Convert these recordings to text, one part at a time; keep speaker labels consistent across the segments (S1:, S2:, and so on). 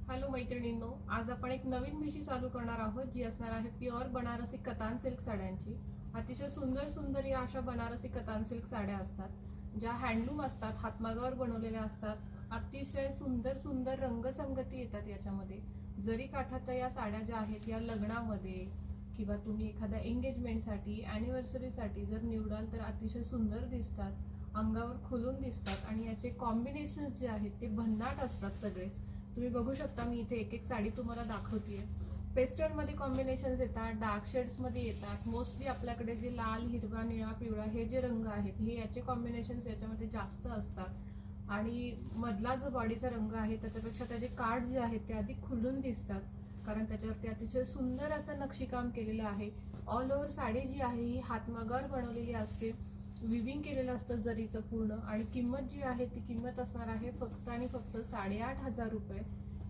S1: Hello मैत्रिणींनो, आज आपण एक नवीन विषय चालू करणार आहोत जी असणार आहे प्युअर बनारसी कतान सिल्क साड्यांची। अतिशय सुंदर सुंदर या अशा बनारसी कतान सिल्क साड्या असतात ज्या हँडलूम असतात, हातमागावर बनवलेल्या असतात। अतिशय सुंदर सुंदर रंगसंगती येतात याच्यामध्ये। जरी काठाच्या या साड्या ज्या आहेत या लग्नामध्ये किंवा तुम्ही एखाद्या एंगेजमेंटसाठी अॅनिव्हर्सरीसाठी जर निवडाल तर अतिशय सुंदर दिसतात, अंगावर खुलून दिसतात आणि याचे कॉम्बिनेशन्स जे आहेत ते भन्नाट असतात सगळेच। तुम्ही बघू शकता, मी इथे एक एक साडी तुम्हाला दाखवतेय। पेस्टल मध्ये कॉम्बिनेशन्स येतात, डार्क शेड्स मध्ये येतात। मोस्टली आपल्याकडे जे लाल, हिरवा, निळा, पिवळा हे जे रंग आहेत हे याचे कॉम्बिनेशन्स याच्यामध्ये जास्त असतात आणि मधला जो बॉडीचा रंग आहे त्याच्यापेक्षा त्याचे कार्ड जे आहेत ते अधिक खुलून दिसतात, कारण त्याच्यावरती अतिशय सुंदर असं नक्षीकाम केलेलं आहे। ऑल ओव्हर साडी जी आहे ही हातमागावर बनवलेली असते, विविंग केलेलं असतं जरीचं पूर्ण। आणि किंमत जी आहे ती किंमत असणार आहे फक्त आणि फक्त 8,500 रुपये।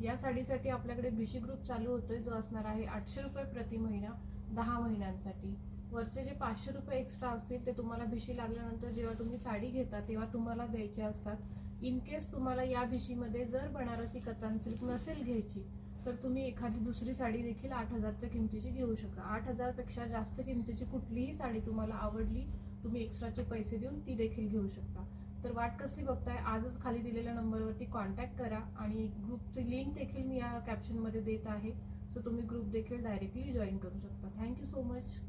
S1: या साडीसाठी आपल्याकडे भिशी ग्रुप चालू होतोय जो असणार आहे 800 रुपये प्रति महिना 10 महिन्यांसाठी। वरचे जे 500 रुपये एक्स्ट्रा असतील ते तुम्हाला भिशी लागल्यानंतर जेव्हा तुम्ही साडी घेता तेव्हा तुम्हाला द्यायचे असतात। इन केस तुम्हाला या भिशीमध्ये जर बनारसी कतान सिल्क नसेल घ्यायची तर तुम्ही एखादी दुसरी साडी देखील 8,000च्या किमतीची घेऊ शकता। 8,000 पेक्षा जास्त किमतीची कुठलीही साडी तुम्हाला आवडली तुम्ही एक्स्ट्राचे पैसे देऊन ती देखील घेऊ शकता। तर वाट कसली बघताय, आजच खाली दिलेल्या नंबरवरती कॉन्टॅक्ट करा आणि ग्रुपची लिंक देखील मी या कॅप्शनमध्ये देत आहे, सो तुम्ही ग्रुप देखील डायरेक्टली जॉईन करू शकता। Thank you so much.